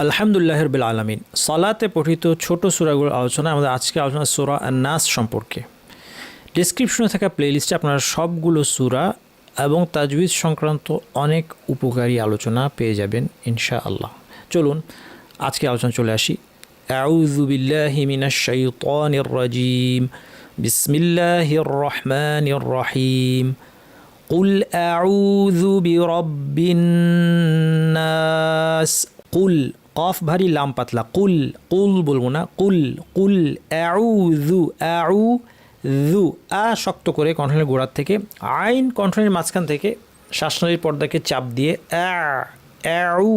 আলহামদুলিল্লাহি রাব্বিল আলামিন। সালাতে পঠিত ছোট সূরাগুলোর আলোচনা আমাদের আজকে আলোচনা সূরা আন-নাস সম্পর্কে। ডেসক্রিপশনে থাকা প্লেলিস্টে আপনারা সবগুলো সূরা এবং তাজউইদ সংক্রান্ত অনেক উপকারী আলোচনা পেয়ে যাবেন ইনশাআল্লাহ। চলুন আজকে আলোচনা চলে আসি। আউযু বিল্লাহি মিনাশ শাইতানির রাজীম। বিসমিল্লাহির রহমানির রহিম। কুল আউযু বিরাব্বিন নাস। কুল কফ ভারী লাম পাতলা, কুল কুল বলবো না, কুল কুল আউযু আউযু আ শক্ত করে কণ্ঠের গোড়ার থেকে, আইন কণ্ঠের মাঝখান থেকে শ্বাসনালীর পর্দাকে চাপ দিয়ে আউ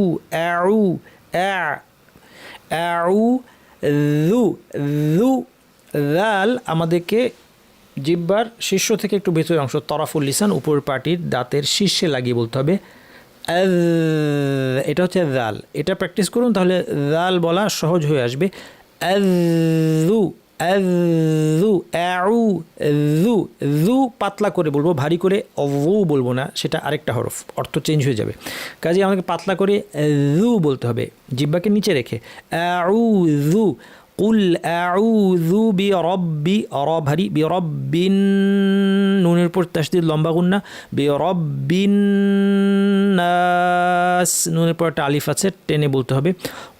আউ আউযু যু দাল আমাদেরকে জিহ্বার শীর্ষ থেকে একটু ভেতরের অংশ তরাফুল লিসান উপরের পাটির দাঁতের শীর্ষে লাগিয়ে বলতে হবে। এটা হচ্ছে জাল। এটা প্র্যাকটিস করুন, তাহলে জাল বলা সহজ হয়ে আসবে। আযু আযু আউযু যু পাতলা করে বলবো, ভারী করে অযু বলবো না, সেটা আরেকটা হরফ, অর্থ চেঞ্জ হয়ে যাবে। কাজে আমাকে পাতলা করে যু বলতে হবে জিহ্বাকে নিচে রেখে। আউযু কুল আউযু বিরব্বি র ভারী, বিরব্বিন নুনের উপর তাসদীদ লম্বা গুন্না, বিরব্বিন নাস নুনের পর একটা আলিফ আছে টেনে বলতে হবে।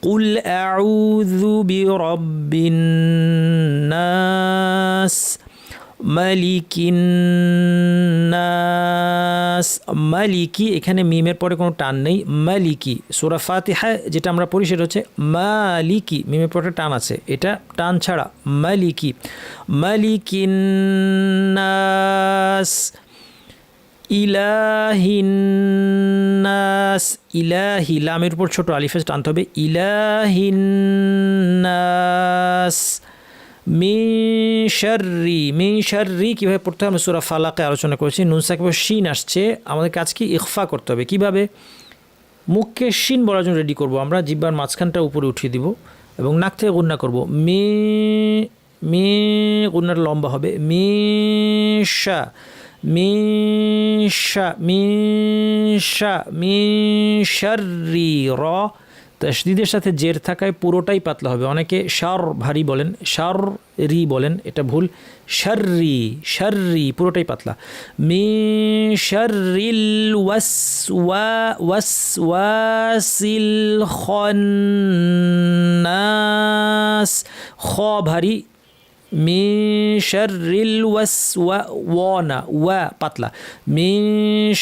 কুল আউযু বিরব্বিন নাস মালিকিন নাস। মালিকি এখানে মিমের পরে কোনো টান নেই। মালিকি সূরা ফাতিহা যেটা আমরা পড়ি সেটা হচ্ছে মালিকি, মিমের পরে টান আছে, এটা টান ছাড়া মালিকি। মালিকিন নাস ইলাহিন নাস। ইলাহি লামের উপর ছোট আলিফে টানতে হবে। ইলাহিন নাস। মিন শাররি কীভাবে পড়তে হবে আমরা সূরা ফালাকে আলোচনা করেছি। নুন সাকিব শিন আসছে, আমাদের কাজ কি ইখফা করতে হবে। কিভাবে? মুখকে শিন বলার জন্য রেডি করব আমরা, জিহ্বার মাঝখানটা উপরে উঠিয়ে দিব এবং নাক থেকে গুন্না করব। মে গুন্নাটা লম্বা হবে। মিশা মিশা মিশা মিশাররি র তাসদীদের সাথে জের থাকায় পুরোটাই পাতলা হবে। অনেকে শার ভারী বলেন, শার রি বলেন, এটা ভুল। শাররি শাররি পুরোটাই পাতলা। মিন শাররিল ওয়াসওয়াসিল খান্নাস। খ ভারী। মিন শাররিল ওয়ানা ওয়া পাতলা। মিন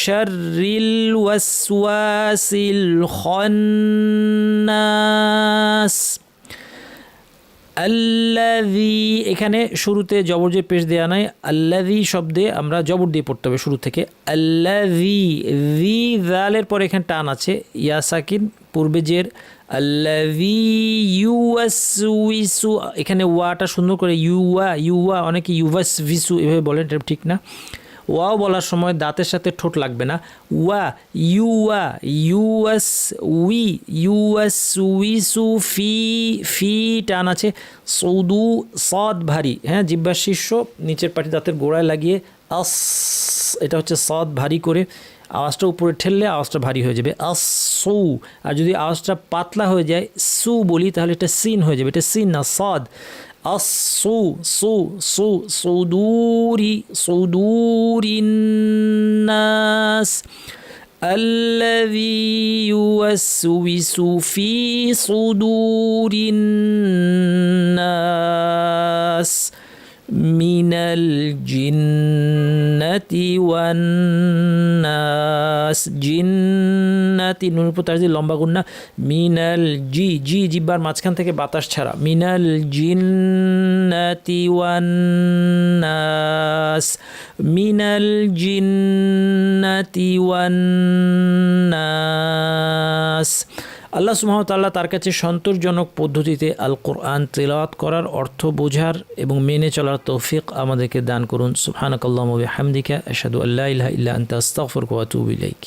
শাররিল ওয়াসওয়াসিল খান্নাস। আল্লাযী এখানে শুরুতে জবর যে পেশ দেওয়া নাই, আল্লাযী শব্দে আমরা জবর দিয়ে পড়তে হবে শুরু থেকে। আল্লাযী যী জালের পরে এখানে টান আছে, ইয়া সাকিন পূর্বে জের। আল্লাযী ইউওয়াসউইসু এখানে ওয়াটা সুন্দর করে ইউওয়া অনেকে ইউওয়াসভিসু এভাবে বলেন, এটা ঠিক না। ওয়াও বলার সময় দাঁতের সাথে ঠোঁট লাগবে না। ওয়া ইউওয়াসউইসু ফি টান আছে। সৌদু সদ ভারী, হ্যাঁ জিহ্বার শীর্ষ নিচের পাটি দাঁতের গোড়ায় লাগিয়ে আস, এটা হচ্ছে সদ ভারী করে আওয়াজটা উপরে ঠেললে আওয়াজটা ভারী হয়ে যাবে আসু। আর যদি আওয়াজটা পাতলা হয়ে যায় সু বলি তাহলে এটা সিন হয়ে যাবে, এটা সিন না সদ। আসু সু সু সুদুরিন নাস আল্লাযী ইউওয়াসউইসু ফি সুদুরিন নাস মিনাল জিন্নাতি ওয়ান নাস। জিন্নাতি নুন উপর তাসদীদ লম্বা গুন্না। মিনাল জিহ্বার মাঝখান থেকে বাতাস ছাড়া। মিনাল জিন্নাতি ওয়ান নাস মিনাল জিন্নাতি ওয়ান নাস। আল্লাহ সুবহানাহু ওয়া তাআলা তার কাছে সন্তোষজনক পদ্ধতিতে আল কোরআন তিলাওয়াত করার, অর্থ বোঝার এবং মেনে চলার তৌফিক আমাদেরকে দান করুন। সুবহানাকাল্লাহুম্মা ওয়া বিহামদিকা আশহাদু আল্লা ইলাহা ইল্লা আনতা আস্তাগফিরুকা ওয়া আতুবু ইলাইক।